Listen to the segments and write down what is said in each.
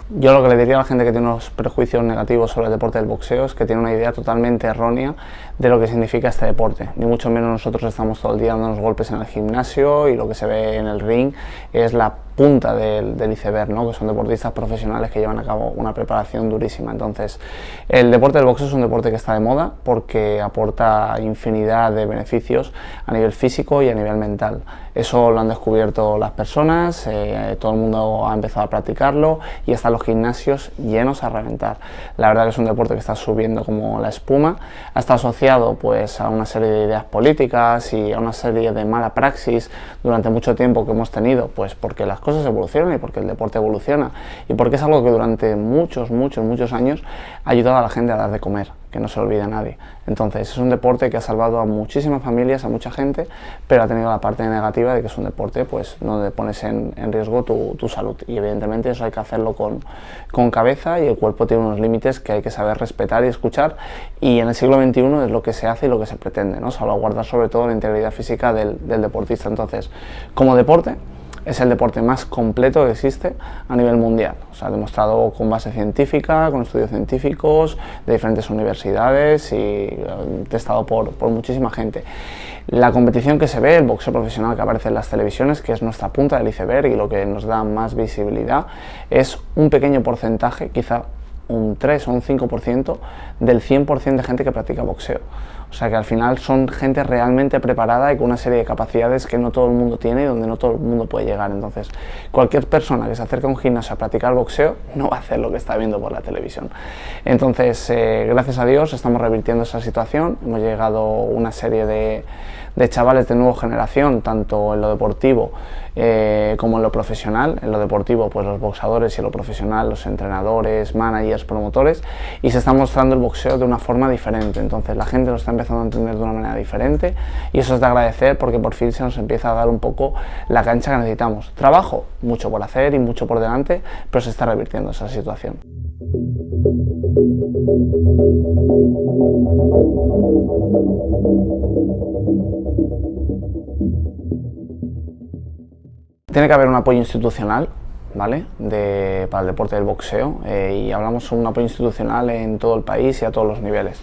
Yo lo que le diría a la gente que tiene unos prejuicios negativos sobre el deporte del boxeo es que tiene una idea totalmente errónea de lo que significa este deporte. Ni mucho menos nosotros estamos todo el día dándonos golpes en el gimnasio y lo que se ve en el ring es la punta del iceberg, ¿no? Que son deportistas profesionales que llevan a cabo una preparación durísima. Entonces, el deporte del boxeo es un deporte que está de moda porque aporta infinidad de beneficios a nivel físico y a nivel mental. Eso lo han descubierto las personas, todo el mundo ha empezado a practicarlo y están los gimnasios llenos a reventar. La verdad que es un deporte que está subiendo como la espuma, ha estado asociado pues a una serie de ideas políticas y a una serie de mala praxis durante mucho tiempo que hemos tenido, pues porque las cosas evolucionan y porque el deporte evoluciona y porque es algo que durante muchos años ha ayudado a la gente a dar de comer, que no se lo olvide a nadie. Entonces es un deporte que ha salvado a muchísimas familias, a mucha gente, pero ha tenido la parte negativa de que es un deporte pues donde pones en riesgo tu salud y evidentemente eso hay que hacerlo con cabeza y el cuerpo tiene unos límites que hay que saber respetar y escuchar y en el siglo XXI es lo que se hace y lo que se pretende, ¿no? Salvaguardar sobre todo la integridad física del deportista. Entonces, como deporte, es el deporte más completo que existe a nivel mundial. O sea, demostrado con base científica, con estudios científicos de diferentes universidades y testado por muchísima gente. La competición que se ve, el boxeo profesional que aparece en las televisiones, que es nuestra punta del iceberg y lo que nos da más visibilidad, es un pequeño porcentaje, quizá un 3 o un 5% del 100% de gente que practica boxeo. O sea que al final son gente realmente preparada y con una serie de capacidades que no todo el mundo tiene y donde no todo el mundo puede llegar. Entonces, cualquier persona que se acerque a un gimnasio a practicar boxeo no va a hacer lo que está viendo por la televisión. Entonces, gracias a Dios estamos revirtiendo esa situación. Hemos llegado una serie de chavales de nueva generación, tanto en lo deportivo como en lo profesional. En lo deportivo, pues los boxadores y en lo profesional, los entrenadores, managers, promotores, y se está mostrando el boxeo de una forma diferente. Entonces la gente lo está empezando a entender de una manera diferente y eso es de agradecer porque por fin se nos empieza a dar un poco la cancha que necesitamos. Trabajo, mucho por hacer y mucho por delante, pero se está revirtiendo esa situación. Tiene que haber un apoyo institucional, ¿vale? Para el deporte del boxeo y hablamos de un apoyo institucional en todo el país y a todos los niveles.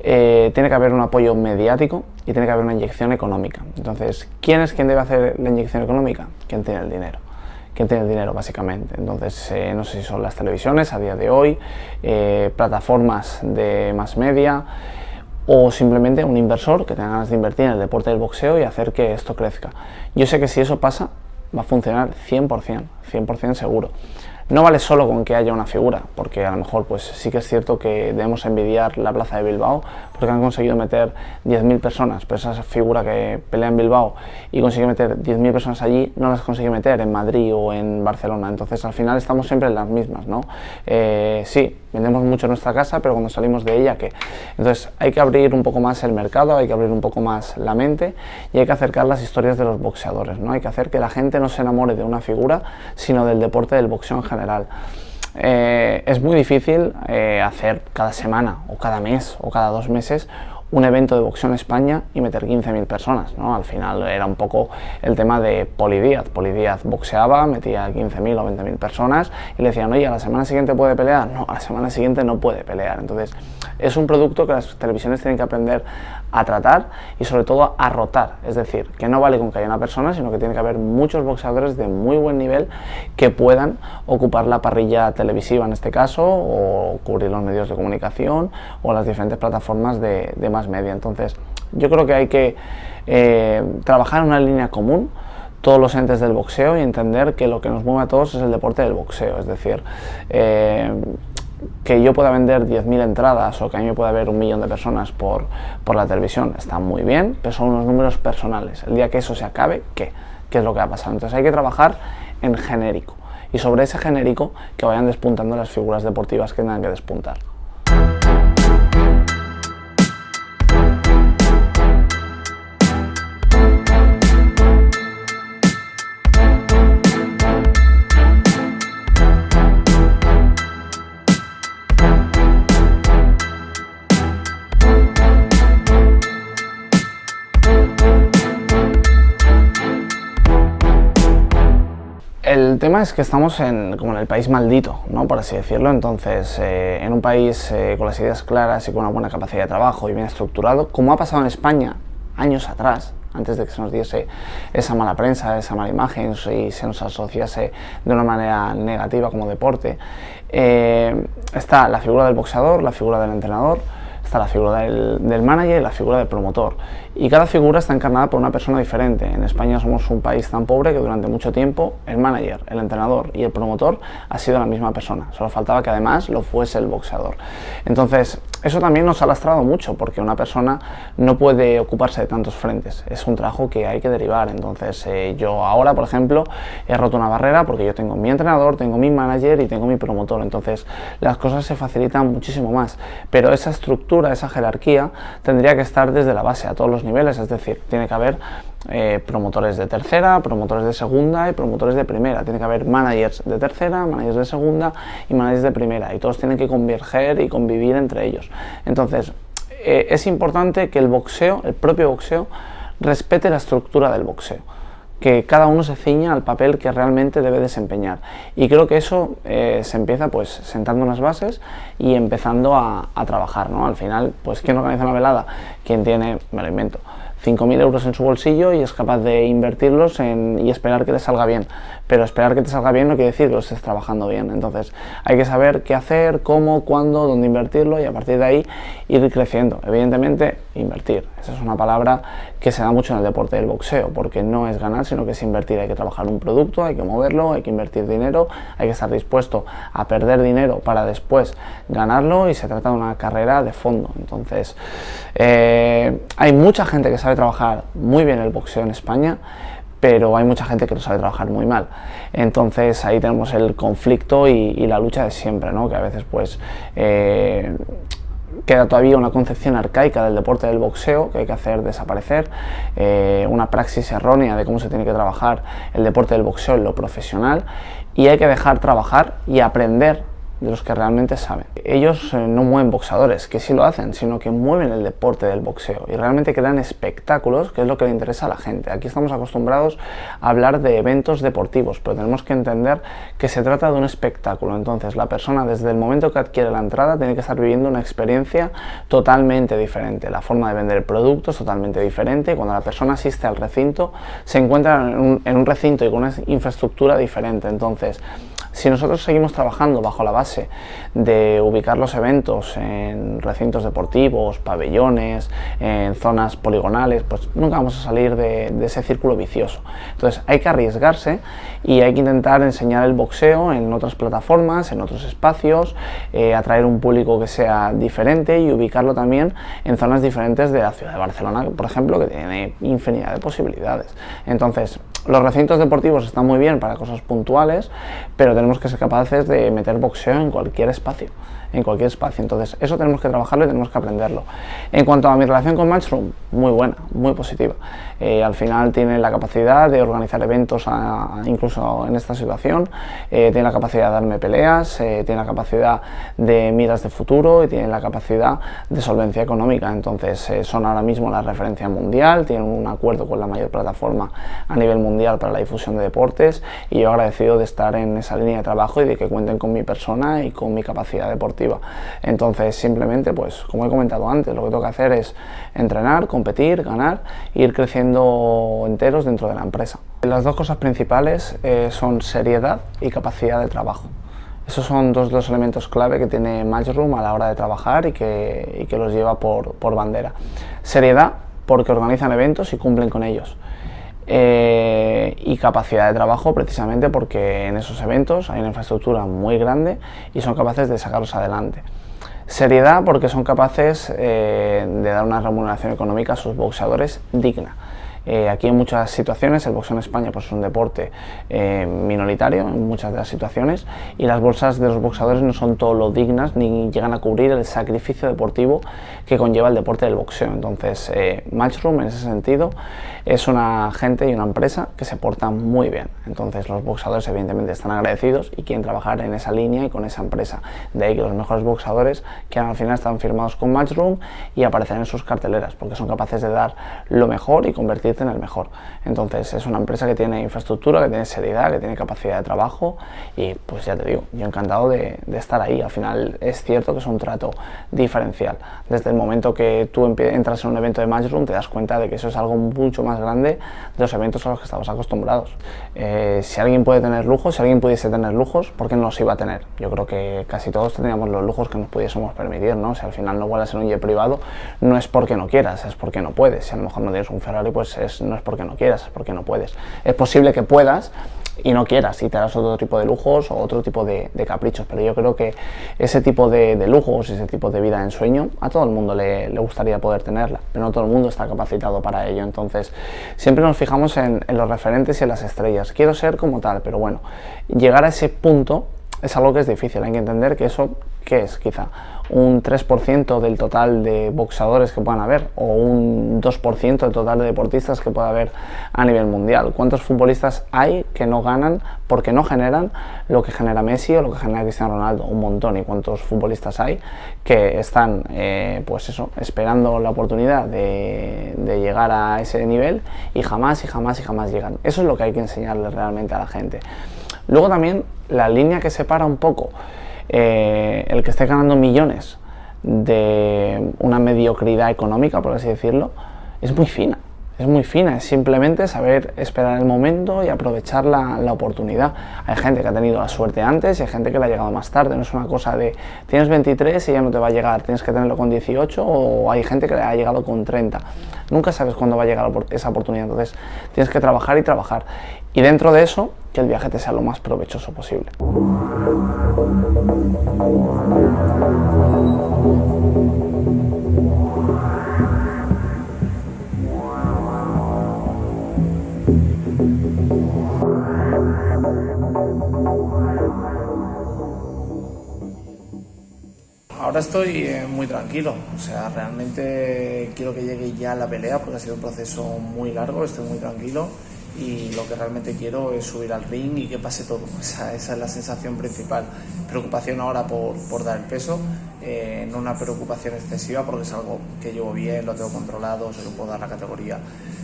Tiene que haber un apoyo mediático y tiene que haber una inyección económica. Entonces, ¿quién es quien debe hacer la inyección económica? ¿Quién tiene el dinero? ¿Quién tiene el dinero, básicamente? Entonces, no sé si son las televisiones a día de hoy, plataformas de mass media o simplemente un inversor que tenga ganas de invertir en el deporte del boxeo y hacer que esto crezca. Yo sé que si eso pasa, va a funcionar 100% seguro. No vale solo con que haya una figura, porque a lo mejor pues sí que es cierto que debemos envidiar la plaza de Bilbao, porque han conseguido meter 10.000 personas, pero esa figura que pelea en Bilbao y consigue meter 10.000 personas allí, no las consigue meter en Madrid o en Barcelona. Entonces al final estamos siempre en las mismas, ¿no? Sí, vendemos mucho nuestra casa, pero cuando salimos de ella, ¿qué? Entonces hay que abrir un poco más el mercado, hay que abrir un poco más la mente y hay que acercar las historias de los boxeadores, ¿no? Hay que hacer que la gente no se enamore de una figura, sino del deporte del boxeo en general. Es muy difícil hacer cada semana o cada mes o cada 2 meses un evento de boxeo en España y meter 15.000 personas, ¿no? Al final era un poco el tema de Poli Díaz. Poli Díaz boxeaba, metía 15.000 o 20.000 personas y le decían, oye, ¿a la semana siguiente puede pelear? No, a la semana siguiente no puede pelear. Entonces es un producto que las televisiones tienen que aprender a tratar y sobre todo a rotar. Es decir, que no vale con que haya una persona, sino que tiene que haber muchos boxeadores de muy buen nivel que puedan ocupar la parrilla televisiva en este caso o cubrir los medios de comunicación o las diferentes plataformas de más media. Entonces yo creo que hay que trabajar en una línea común todos los entes del boxeo y entender que lo que nos mueve a todos es el deporte del boxeo. Es decir, que yo pueda vender 10.000 entradas o que a mí me pueda ver 1 millón de personas por la televisión está muy bien, pero son unos números personales. El día que eso se acabe, ¿qué es lo que va a pasar? Entonces hay que trabajar en genérico y sobre ese genérico que vayan despuntando las figuras deportivas que tengan que despuntar. El tema problema es que estamos como en el país maldito, ¿no? Por así decirlo. Entonces, en un país con las ideas claras y con una buena capacidad de trabajo y bien estructurado, como ha pasado en España años atrás, antes de que se nos diese esa mala prensa, esa mala imagen y se nos asociase de una manera negativa como deporte, está la figura del boxeador, la figura del entrenador, está la figura del manager y la figura del promotor. Y cada figura está encarnada por una persona diferente. En España somos un país tan pobre que durante mucho tiempo el manager, el entrenador y el promotor ha sido la misma persona. Solo faltaba que además lo fuese el boxeador. Entonces, eso también nos ha lastrado mucho porque una persona no puede ocuparse de tantos frentes. Es un trabajo que hay que derivar. Entonces, yo ahora, por ejemplo, he roto una barrera porque yo tengo mi entrenador, tengo mi manager y tengo mi promotor. Entonces, las cosas se facilitan muchísimo más. Pero esa estructura, esa jerarquía, tendría que estar desde la base, a todos los niveles, es decir, tiene que haber promotores de tercera, promotores de segunda y promotores de primera, tiene que haber managers de tercera, managers de segunda y managers de primera, y todos tienen que converger y convivir entre ellos. Entonces, es importante que el boxeo, el propio boxeo, respete la estructura del boxeo, que cada uno se ciña al papel que realmente debe desempeñar, y creo que eso se empieza pues sentando unas bases y empezando a trabajar, ¿no? Al final, pues ¿quién organiza una velada? Quien tiene, me lo invento, 5.000 euros en su bolsillo y es capaz de invertirlos y esperar que te salga bien. Pero esperar que te salga bien no quiere decir que lo estés trabajando bien. Entonces hay que saber qué hacer, cómo, cuándo, dónde invertirlo y a partir de ahí ir creciendo. Evidentemente, invertir. Esa es una palabra que se da mucho en el deporte del boxeo, porque no es ganar, sino que es invertir. Hay que trabajar un producto, hay que moverlo, hay que invertir dinero, hay que estar dispuesto a perder dinero para después ganarlo, y se trata de una carrera de fondo. Entonces, hay mucha gente que sabe trabajar muy bien el boxeo en España, pero hay mucha gente que lo sabe trabajar muy mal. Entonces ahí tenemos el conflicto y la lucha de siempre, ¿no? Que a veces pues queda todavía una concepción arcaica del deporte del boxeo que hay que hacer desaparecer, una praxis errónea de cómo se tiene que trabajar el deporte del boxeo en lo profesional, y hay que dejar trabajar y aprender de los que realmente saben. Ellos no mueven boxeadores, que sí lo hacen, sino que mueven el deporte del boxeo y realmente crean espectáculos, que es lo que le interesa a la gente. Aquí estamos acostumbrados a hablar de eventos deportivos, pero tenemos que entender que se trata de un espectáculo. Entonces la persona, desde el momento que adquiere la entrada, tiene que estar viviendo una experiencia totalmente diferente. La forma de vender el producto es totalmente diferente. Cuando la persona asiste al recinto, se encuentra en un recinto y con una infraestructura diferente. Entonces, si nosotros seguimos trabajando bajo la base de ubicar los eventos en recintos deportivos, pabellones, en zonas poligonales, pues nunca vamos a salir de ese círculo vicioso. Entonces hay que arriesgarse y hay que intentar enseñar el boxeo en otras plataformas, en otros espacios, atraer un público que sea diferente y ubicarlo también en zonas diferentes de la ciudad de Barcelona, por ejemplo, que tiene infinidad de posibilidades. Entonces, los recintos deportivos están muy bien para cosas puntuales, pero tenemos que ser capaces de meter boxeo en cualquier espacio. Entonces eso tenemos que trabajarlo y tenemos que aprenderlo. En cuanto a mi relación con Matchroom, muy buena, muy positiva. Al final tiene la capacidad de organizar eventos incluso en esta situación, tiene la capacidad de darme peleas, tiene la capacidad de miras de futuro y tiene la capacidad de solvencia económica. Entonces son ahora mismo la referencia mundial, tienen un acuerdo con la mayor plataforma a nivel mundial para la difusión de deportes, y yo agradecido de estar en esa línea de trabajo y de que cuenten con mi persona y con mi capacidad deportiva. Entonces simplemente, pues como he comentado antes, lo que tengo que hacer es entrenar, competir, ganar e ir creciendo enteros dentro de la empresa. Las dos cosas principales son seriedad y capacidad de trabajo. Esos son dos elementos clave que tiene Matchroom a la hora de trabajar y que los lleva por bandera. Seriedad, porque organizan eventos y cumplen con ellos. Y capacidad de trabajo, precisamente porque en esos eventos hay una infraestructura muy grande y son capaces de sacarlos adelante. Seriedad, porque son capaces de dar una remuneración económica a sus boxeadores digna. Aquí en muchas situaciones el boxeo en España pues es un deporte minoritario en muchas de las situaciones, y las bolsas de los boxeadores no son todo lo dignas ni llegan a cubrir el sacrificio deportivo que conlleva el deporte del boxeo. Entonces Matchroom en ese sentido es una gente y una empresa que se porta muy bien. Entonces los boxeadores evidentemente están agradecidos y quieren trabajar en esa línea y con esa empresa. De ahí que los mejores boxeadores que al final están firmados con Matchroom y aparecen en sus carteleras, porque son capaces de dar lo mejor y convertir convertirte en el mejor. Entonces es una empresa que tiene infraestructura, que tiene seriedad, que tiene capacidad de trabajo y pues ya te digo, yo encantado de estar ahí. Al final es cierto que es un trato diferencial. Desde el momento que tú entras en un evento de Matchroom te das cuenta de que eso es algo mucho más grande de los eventos a los que estabas acostumbrados. Si alguien puede tener lujos, si alguien pudiese tener lujos, ¿por qué no los iba a tener? Yo creo que casi todos teníamos los lujos que nos pudiésemos permitir, ¿no? Si al final no vuelas en un jet privado, no es porque no quieras, es porque no puedes. Si a lo mejor no tienes un Ferrari, pues no es porque no quieras, es porque no puedes. Es posible que puedas y no quieras y te harás otro tipo de lujos o otro tipo de caprichos, pero yo creo que ese tipo de lujos, ese tipo de vida en sueño, a todo el mundo le gustaría poder tenerla, pero no todo el mundo está capacitado para ello. Entonces siempre nos fijamos en los referentes y en las estrellas. Quiero ser como tal, pero bueno, llegar a ese punto es algo que es difícil. Hay que entender que eso, ¿qué es? Quizá un 3% del total de boxeadores que puedan haber o un 2% del total de deportistas que pueda haber a nivel mundial. ¿Cuántos futbolistas hay que no ganan porque no generan lo que genera Messi o lo que genera Cristiano Ronaldo? Un montón. ¿Y cuántos futbolistas hay que están pues eso, esperando la oportunidad de llegar a ese nivel y jamás llegan? Eso es lo que hay que enseñarle realmente a la gente. Luego también la línea que separa un poco el que esté ganando millones de una mediocridad económica, por así decirlo, es muy fina. Es muy fina, es simplemente saber esperar el momento y aprovechar la oportunidad. Hay gente que ha tenido la suerte antes y hay gente que le ha llegado más tarde. No es una cosa de tienes 23 y ya no te va a llegar, tienes que tenerlo con 18, o hay gente que le ha llegado con 30. Nunca sabes cuándo va a llegar esa oportunidad, entonces tienes que trabajar y trabajar. Y dentro de eso, que el viaje te sea lo más provechoso posible. Ahora estoy muy tranquilo, o sea, realmente quiero que llegue ya la pelea porque ha sido un proceso muy largo, estoy muy tranquilo y lo que realmente quiero es subir al ring y que pase todo. Esa es la sensación principal. Preocupación ahora por dar el peso, no una preocupación excesiva porque es algo que llevo bien, lo tengo controlado, se lo puedo dar la categoría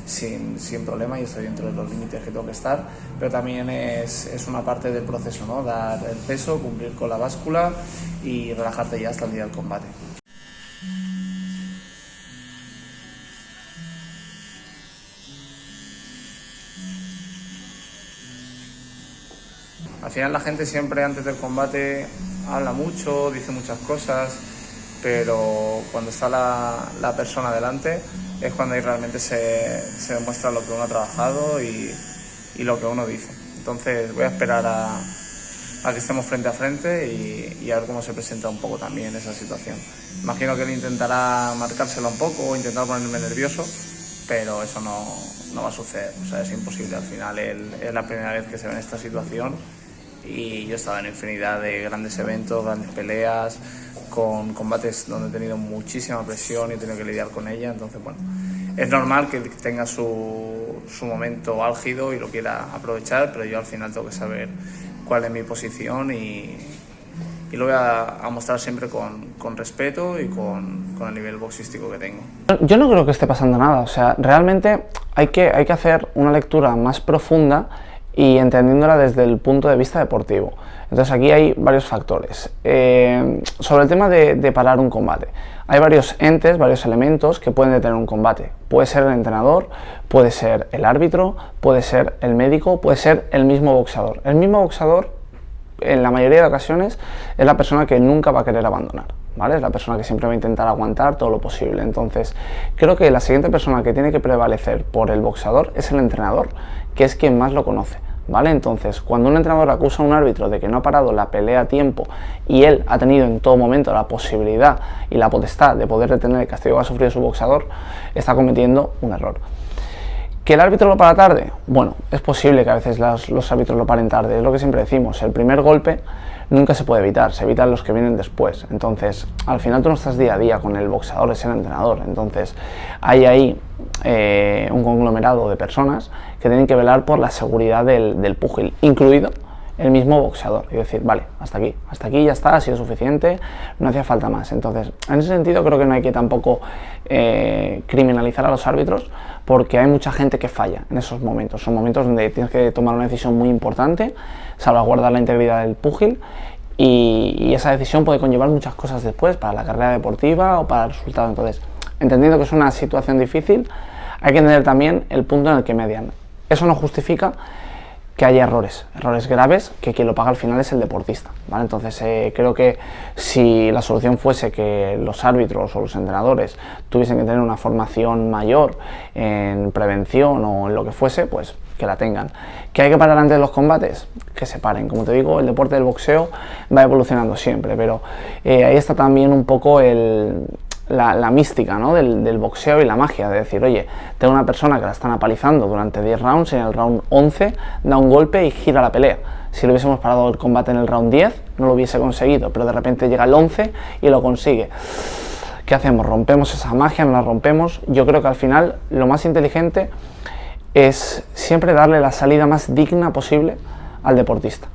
sin problema y estoy dentro de los límites que tengo que estar, pero también es una parte del proceso, ¿no? Dar el peso, cumplir con la báscula y relajarte ya hasta el día del combate. Al final la gente siempre antes del combate habla mucho, dice muchas cosas, pero cuando está la persona delante es cuando ahí realmente se demuestra lo que uno ha trabajado y lo que uno dice. Entonces voy a esperar a que estemos frente a frente y a ver cómo se presenta un poco también esa situación. Imagino que él intentará marcársela un poco o intentar ponerme nervioso, pero eso no va a suceder, o sea, es imposible. Al final es la primera vez que se ve en esta situación y yo he estado en infinidad de grandes eventos, grandes peleas, con combates donde he tenido muchísima presión y he tenido que lidiar con ella. Entonces, bueno, es normal que tenga su momento álgido y lo quiera aprovechar, pero yo al final tengo que saber cuál es mi posición y lo voy a mostrar siempre con respeto y con el nivel boxístico que tengo. Yo no creo que esté pasando nada, o sea, realmente hay que hacer una lectura más profunda y entendiéndola desde el punto de vista deportivo. Entonces aquí hay varios factores. Sobre el tema de parar un combate, hay varios entes, varios elementos que pueden detener un combate. Puede ser el entrenador, puede ser el árbitro, puede ser el médico, puede ser el mismo boxeador. El mismo boxeador, en la mayoría de ocasiones, es la persona que nunca va a querer abandonar, ¿vale? Es la persona que siempre va a intentar aguantar todo lo posible. Entonces, creo que la siguiente persona que tiene que prevalecer por el boxeador es el entrenador, que es quien más lo conoce, ¿vale? Entonces, cuando un entrenador acusa a un árbitro de que no ha parado la pelea a tiempo y él ha tenido en todo momento la posibilidad y la potestad de poder detener el castigo que ha sufrido su boxeador, está cometiendo un error. ¿Que el árbitro lo para tarde? Bueno, es posible que a veces los árbitros lo paren tarde, es lo que siempre decimos, el primer golpe nunca se puede evitar, se evitan los que vienen después. Entonces, al final tú no estás día a día con el boxeador, es el entrenador. Entonces, hay ahí un conglomerado de personas que tienen que velar por la seguridad del púgil, incluido el mismo boxeador y decir, vale, hasta aquí ya está, ha sido suficiente, no hacía falta más. Entonces, en ese sentido creo que no hay que tampoco criminalizar a los árbitros, porque hay mucha gente que falla en esos momentos. Son momentos donde tienes que tomar una decisión muy importante, salvaguardar la integridad del púgil, y esa decisión puede conllevar muchas cosas después para la carrera deportiva o para el resultado. Entonces, entendiendo que es una situación difícil, hay que entender también el punto en el que median. Eso no justifica que haya errores graves, que quien lo paga al final es el deportista, ¿vale? Entonces creo que si la solución fuese que los árbitros o los entrenadores tuviesen que tener una formación mayor en prevención o en lo que fuese, pues que la tengan. ¿Que hay que parar antes de los combates? Que se paren. Como te digo, el deporte del boxeo va evolucionando siempre, pero ahí está también un poco la mística, ¿no? del boxeo y la magia, de decir, oye, tengo una persona que la están apalizando durante 10 rounds, y en el round 11 da un golpe y gira la pelea. Si lo hubiésemos parado el combate en el round 10, no lo hubiese conseguido, pero de repente llega el 11 y lo consigue. ¿Qué hacemos? ¿Rompemos esa magia? ¿No la rompemos? Yo creo que al final lo más inteligente es siempre darle la salida más digna posible al deportista.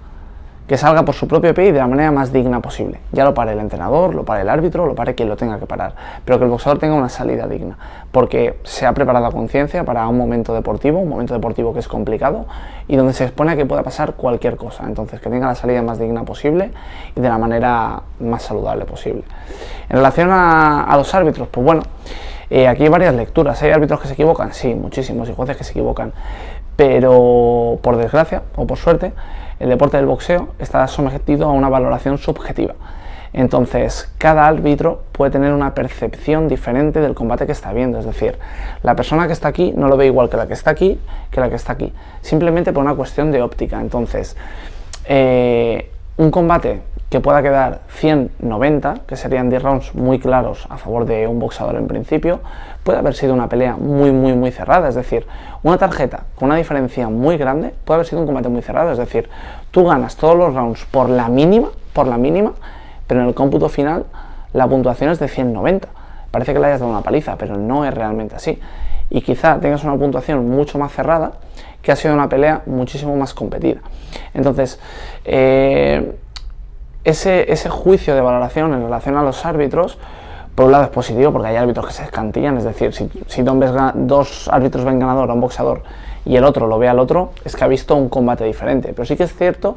Que salga por su propio pie y de la manera más digna posible. Ya lo pare el entrenador, lo pare el árbitro, lo pare quien lo tenga que parar. Pero que el boxeador tenga una salida digna. Porque se ha preparado a conciencia para un momento deportivo que es complicado y donde se expone a que pueda pasar cualquier cosa. Entonces, que tenga la salida más digna posible y de la manera más saludable posible. En relación a los árbitros, pues bueno, aquí hay varias lecturas. ¿Hay árbitros que se equivocan? Sí, muchísimos, y jueces que se equivocan. Pero, por desgracia o por suerte, el deporte del boxeo está sometido a una valoración subjetiva. Entonces, cada árbitro puede tener una percepción diferente del combate que está viendo. Es decir, la persona que está aquí no lo ve igual que la que está aquí, simplemente por una cuestión de óptica. Entonces, un combate que pueda quedar 100-90, que serían 10 rounds muy claros a favor de un boxeador en principio, puede haber sido una pelea muy cerrada. Es decir, una tarjeta con una diferencia muy grande puede haber sido un combate muy cerrado. Es decir, tú ganas todos los rounds por la mínima, pero en el cómputo final la puntuación es de 190. Parece que le hayas dado una paliza, pero no es realmente así. Y quizá tengas una puntuación mucho más cerrada, que ha sido una pelea muchísimo más competida. Entonces, ese juicio de valoración en relación a los árbitros, por un lado es positivo, porque hay árbitros que se escantillan. Es decir, si dos árbitros ven ganador a un boxeador y el otro lo ve al otro, es que ha visto un combate diferente. Pero sí que es cierto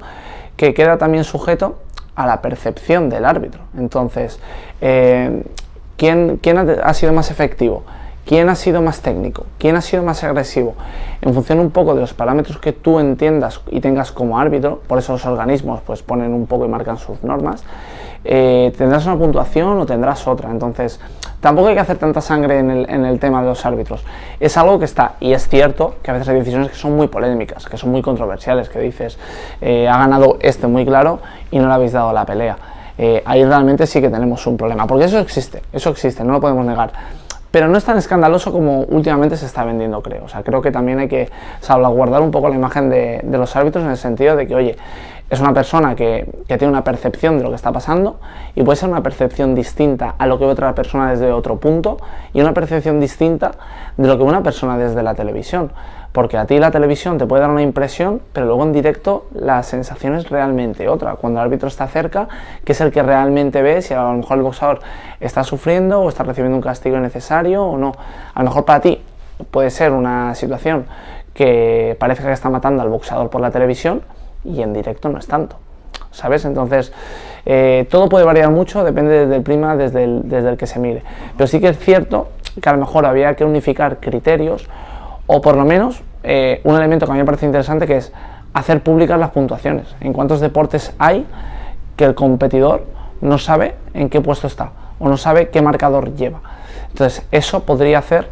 que queda también sujeto a la percepción del árbitro. Entonces, ¿quién ha sido más efectivo? ¿Quién ha sido más técnico? ¿Quién ha sido más agresivo? En función un poco de los parámetros que tú entiendas y tengas como árbitro, por eso los organismos pues ponen un poco y marcan sus normas, tendrás una puntuación o tendrás otra. Entonces, tampoco hay que hacer tanta sangre en el tema de los árbitros. Es algo que está, y es cierto que a veces hay decisiones que son muy polémicas, que son muy controversiales, que dices, ha ganado este muy claro y no le habéis dado la pelea. Ahí realmente sí que tenemos un problema, porque eso existe, no lo podemos negar. Pero no es tan escandaloso como últimamente se está vendiendo, creo. O sea, creo que también hay que salvaguardar un poco la imagen de los árbitros, en el sentido de que, oye, es una persona que tiene una percepción de lo que está pasando, y puede ser una percepción distinta a lo que ve otra persona desde otro punto, y una percepción distinta de lo que ve una persona desde la televisión. Porque a ti la televisión te puede dar una impresión, pero luego en directo la sensación es realmente otra. Cuando el árbitro está cerca, que es el que realmente ve si a lo mejor el boxeador está sufriendo o está recibiendo un castigo innecesario o no. A lo mejor para ti puede ser una situación que parece que está matando al boxeador por la televisión y en directo no es tanto, ¿sabes? Entonces, todo puede variar mucho, depende del prisma desde el que se mire. Pero sí que es cierto que a lo mejor había que unificar criterios, o por lo menos un elemento que a mí me parece interesante, que es hacer públicas las puntuaciones. En cuántos deportes hay que el competidor no sabe en qué puesto está o no sabe qué marcador lleva. Entonces, eso podría hacer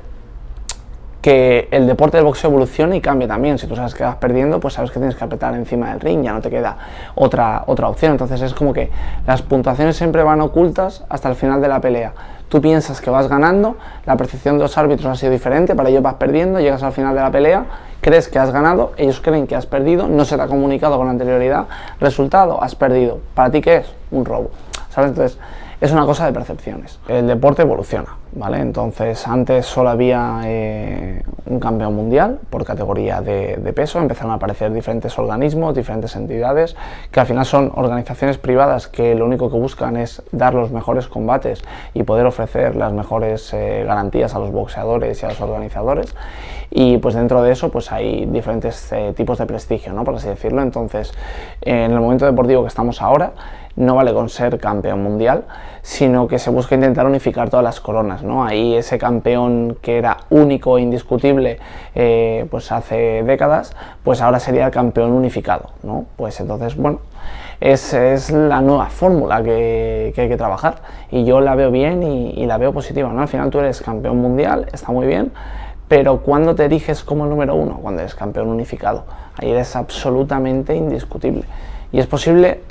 que el deporte del boxeo evolucione y cambie también. Si tú sabes que vas perdiendo, pues sabes que tienes que apretar encima del ring, ya no te queda otra opción. Entonces es como que las puntuaciones siempre van ocultas hasta el final de la pelea. Tú piensas que vas ganando, la percepción de los árbitros ha sido diferente, para ellos vas perdiendo, llegas al final de la pelea, crees que has ganado, ellos creen que has perdido, no se te ha comunicado con anterioridad, resultado, has perdido. ¿Para ti qué es? Un robo, ¿sabes? Entonces es una cosa de percepciones. El deporte evoluciona. ¿vale? Entonces antes solo había un campeón mundial por categoría de peso, empezaron a aparecer diferentes organismos, diferentes entidades, que al final son organizaciones privadas que lo único que buscan es dar los mejores combates y poder ofrecer las mejores garantías a los boxeadores y a los organizadores, y pues dentro de eso pues hay diferentes tipos de prestigio, ¿no? Por así decirlo. Entonces en el momento deportivo que estamos ahora no vale con ser campeón mundial, sino que se busca intentar unificar todas las coronas, ¿no? Ahí ese campeón que era único e indiscutible pues hace décadas, pues ahora sería el campeón unificado, ¿no? Pues entonces, bueno, es la nueva fórmula que hay que trabajar, y yo la veo bien y la veo positiva, ¿no? Al final tú eres campeón mundial, está muy bien, pero cuando te eriges como el número uno, cuando eres campeón unificado, ahí eres absolutamente indiscutible. Y es posible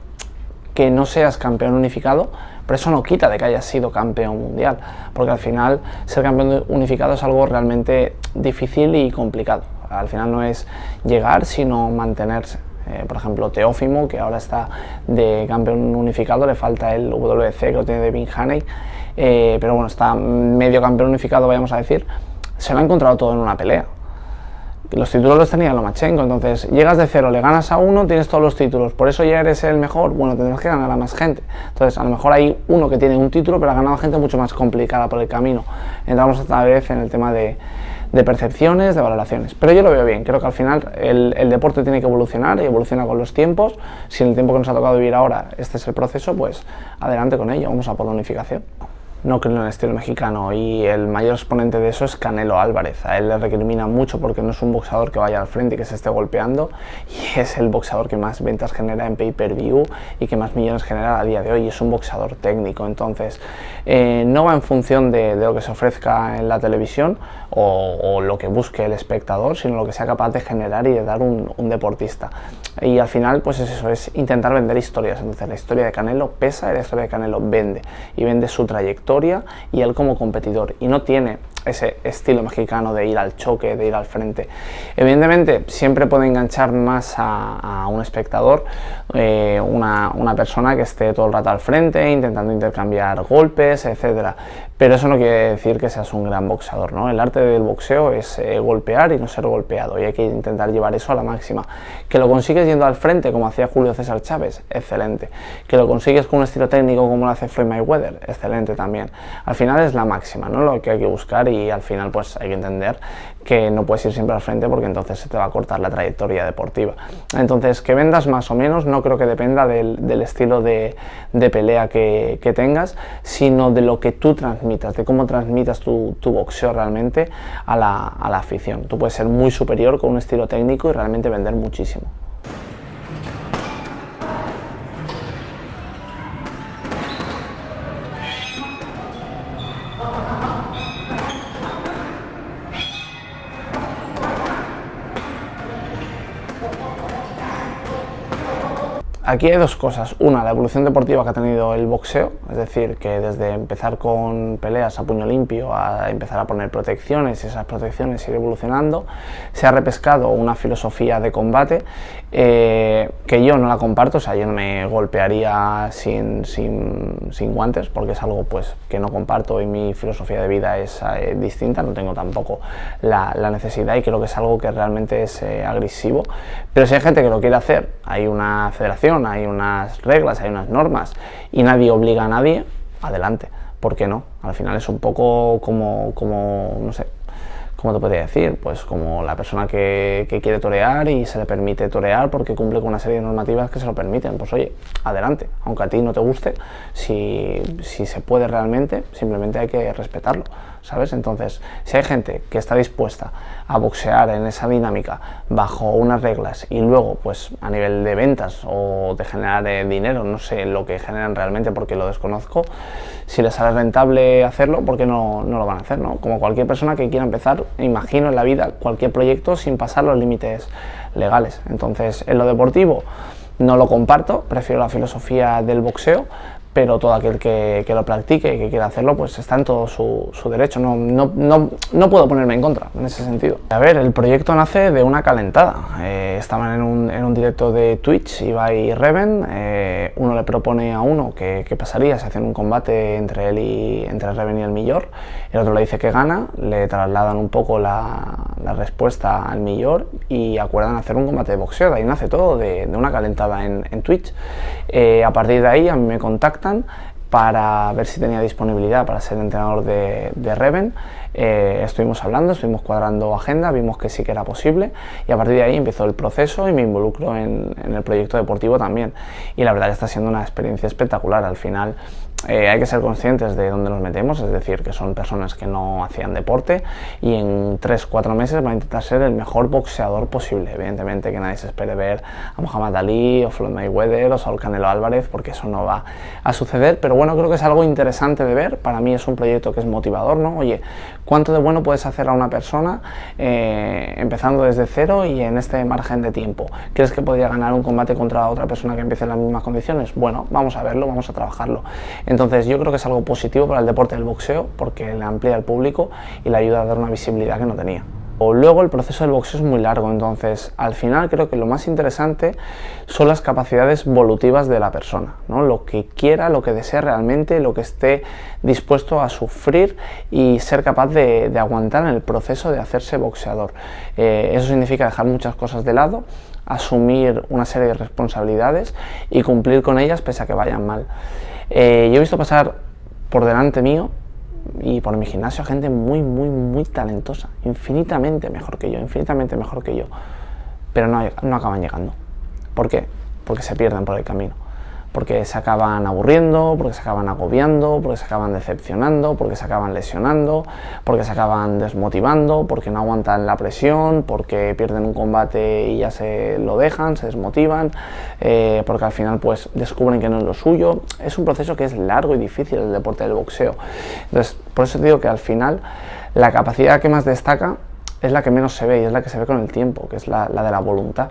que no seas campeón unificado, pero eso no quita de que hayas sido campeón mundial, porque al final ser campeón unificado es algo realmente difícil y complicado. Al final no es llegar, sino mantenerse. Por ejemplo, Teófimo, que ahora está de campeón unificado, le falta el WC que lo tiene Devin Haney, pero bueno, está medio campeón unificado, vayamos a decir, se lo ha encontrado todo en una pelea. Los títulos los tenía Lomachenko, entonces llegas de cero, le ganas a uno, tienes todos los títulos, por eso ya eres el mejor, bueno, tendrás que ganar a más gente. Entonces a lo mejor hay uno que tiene un título, pero ha ganado a gente mucho más complicada por el camino. Entramos otra vez en el tema de percepciones, de valoraciones, pero yo lo veo bien. Creo que al final el deporte tiene que evolucionar y evoluciona con los tiempos. Si en el tiempo que nos ha tocado vivir ahora este es el proceso, pues adelante con ello, vamos a por la unificación. No creo en el estilo mexicano, y el mayor exponente de eso es Canelo Álvarez. A él le recrimina mucho porque no es un boxeador que vaya al frente y que se esté golpeando, y es el boxeador que más ventas genera en pay-per-view y que más millones genera a día de hoy. Es un boxeador técnico, entonces no va en función de lo que se ofrezca en la televisión o lo que busque el espectador, sino lo que sea capaz de generar y de dar un deportista. Y al final pues es eso, es intentar vender historias. Entonces la historia de Canelo pesa y la historia de Canelo vende, y vende su trayectoria y él como competidor, y no tiene ese estilo mexicano de ir al choque, de ir al frente. Evidentemente siempre puede enganchar más a un espectador una persona que esté todo el rato al frente intentando intercambiar golpes, etcétera, pero eso no quiere decir que seas un gran boxeador, ¿no? El arte del boxeo es golpear y no ser golpeado, y hay que intentar llevar eso a la máxima. Que lo consigues yendo al frente como hacía Julio César Chávez, excelente. Que lo consigues con un estilo técnico como lo hace Floyd Mayweather, excelente también. Al final es la máxima, ¿no? Lo que hay que buscar, y al final pues hay que entender que no puedes ir siempre al frente porque entonces se te va a cortar la trayectoria deportiva. Entonces, que vendas más o menos no creo que dependa del estilo de pelea que tengas, sino de lo que tú transmitas, de cómo transmitas tu boxeo realmente a la afición. Tú puedes ser muy superior con un estilo técnico y realmente vender muchísimo. Aquí hay dos cosas. Una, la evolución deportiva que ha tenido el boxeo, es decir, que desde empezar con peleas a puño limpio a empezar a poner protecciones y esas protecciones ir evolucionando, se ha repescado una filosofía de combate que yo no la comparto. O sea, yo no me golpearía sin guantes, porque es algo pues que no comparto, y mi filosofía de vida es distinta, no tengo tampoco la necesidad, y creo que es algo que realmente es agresivo. Pero si hay gente que lo quiere hacer, hay una federación, hay unas reglas, hay unas normas, y nadie obliga a nadie, adelante, ¿por qué no? Al final es un poco como no sé, ¿cómo te podría decir? Pues como la persona que quiere torear y se le permite torear porque cumple con una serie de normativas que se lo permiten. Pues oye, adelante, aunque a ti no te guste, si se puede realmente, simplemente hay que respetarlo, ¿sabes? Entonces, si hay gente que está dispuesta a boxear en esa dinámica bajo unas reglas y luego, pues a nivel de ventas o de generar dinero, no sé lo que generan realmente porque lo desconozco, si les sale rentable hacerlo, ¿por qué no lo van a hacer, no? Como cualquier persona que quiera empezar, imagino, en la vida, cualquier proyecto sin pasar los límites legales. Entonces, en lo deportivo no lo comparto, prefiero la filosofía del boxeo, pero todo aquel que lo practique y que quiera hacerlo, pues está en todo su derecho. No puedo ponerme en contra en ese sentido. A ver, el proyecto nace de una calentada. Estaban en un directo de Twitch, Ibai y Reven, uno le propone a uno qué pasaría si hacen un combate entre Reven y el Millor, el otro le dice que gana, le trasladan un poco la respuesta al Millor y acuerdan hacer un combate de boxeo. De ahí nace todo, de una calentada en Twitch. A partir de ahí a mí me contactan para ver si tenía disponibilidad para ser entrenador de Reven. Estuvimos hablando, estuvimos cuadrando agenda, vimos que sí que era posible y a partir de ahí empezó el proceso y me involucro en el proyecto deportivo también. Y la verdad que está siendo una experiencia espectacular. Al final hay que ser conscientes de dónde nos metemos, es decir, que son personas que no hacían deporte y en 3-4 meses van a intentar ser el mejor boxeador posible. Evidentemente que nadie se espere ver a Muhammad Ali o Floyd Mayweather o Saúl Canelo Álvarez, porque eso no va a suceder, pero bueno, creo que es algo interesante de ver. Para mí es un proyecto que es motivador, ¿no? Oye, ¿cuánto de bueno puedes hacer a una persona empezando desde cero y en este margen de tiempo? ¿Crees que podría ganar un combate contra otra persona que empiece en las mismas condiciones? Bueno, vamos a verlo, vamos a trabajarlo. Entonces yo creo que es algo positivo para el deporte del boxeo porque le amplía el público y le ayuda a dar una visibilidad que no tenía. Luego el proceso del boxeo es muy largo, entonces al final creo que lo más interesante son las capacidades evolutivas de la persona, ¿no? Lo que quiera, lo que desee realmente, lo que esté dispuesto a sufrir y ser capaz de aguantar en el proceso de hacerse boxeador. Eso significa dejar muchas cosas de lado, asumir una serie de responsabilidades y cumplir con ellas pese a que vayan mal. Yo he visto pasar por delante mío y por mi gimnasio a gente muy talentosa, infinitamente mejor que yo, pero no acaban llegando. ¿Por qué? Porque se pierden por el camino, porque se acaban aburriendo, porque se acaban agobiando, porque se acaban decepcionando, porque se acaban lesionando, porque se acaban desmotivando, porque no aguantan la presión, porque pierden un combate y ya se lo dejan, se desmotivan, porque al final pues descubren que no es lo suyo. Es un proceso que es largo y difícil el deporte del boxeo. Entonces, por eso te digo que al final la capacidad que más destaca es la que menos se ve y es la que se ve con el tiempo, que es la de la voluntad.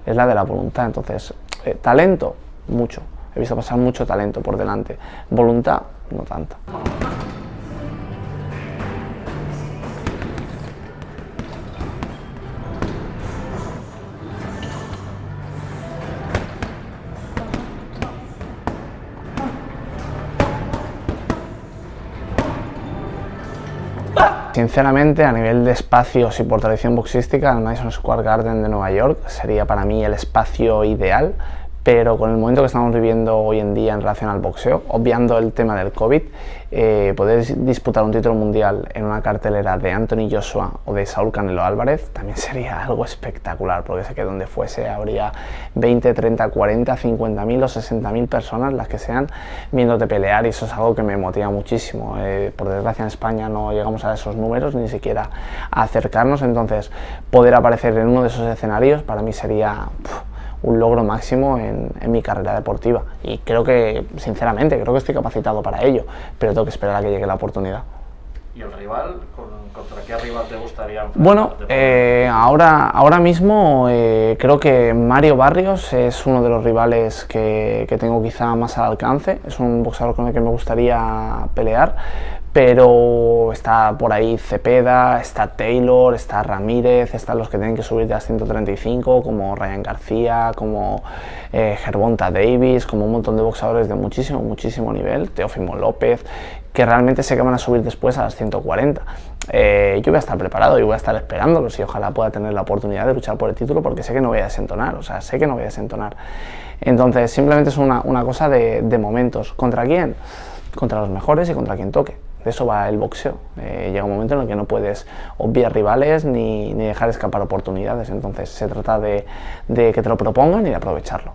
Es la de la voluntad. Entonces, talento, mucho. He visto pasar mucho talento por delante. Voluntad, no tanto. Sinceramente, a nivel de espacios y por tradición boxística, el Madison Square Garden de Nueva York sería para mí el espacio ideal, pero con el momento que estamos viviendo hoy en día en relación al boxeo, obviando el tema del COVID, poder disputar un título mundial en una cartelera de Anthony Joshua o de Saúl Canelo Álvarez también sería algo espectacular, porque sé que donde fuese habría 20, 30, 40, 50.000 o 60.000 personas, las que sean, viéndote pelear, y eso es algo que me motiva muchísimo. Por desgracia en España no llegamos a esos números, ni siquiera a acercarnos, entonces poder aparecer en uno de esos escenarios para mí sería un logro máximo en mi carrera deportiva, y creo que, sinceramente, creo que estoy capacitado para ello, pero tengo que esperar a que llegue la oportunidad. ¿Y el rival? ¿Contra qué rival te gustaría enfrentarte? Bueno, ahora mismo creo que Mario Barrios es uno de los rivales que tengo quizá más al alcance. Es un boxeador con el que me gustaría pelear, pero está por ahí Cepeda, está Taylor, está Ramírez, están los que tienen que subir de las 135, como Ryan García, como Gervonta Davis, como un montón de boxeadores de muchísimo nivel, Teófimo López, que realmente sé que van a subir después a las 140. Yo voy a estar preparado y voy a estar esperándolos y ojalá pueda tener la oportunidad de luchar por el título, porque sé que no voy a desentonar, sé que no voy a desentonar. Entonces simplemente es una cosa de momentos. ¿Contra quién? Contra los mejores y contra quien toque. De eso va el boxeo. Llega un momento en el que no puedes obviar rivales ni dejar escapar oportunidades. Entonces se trata de que te lo propongan y de aprovecharlo.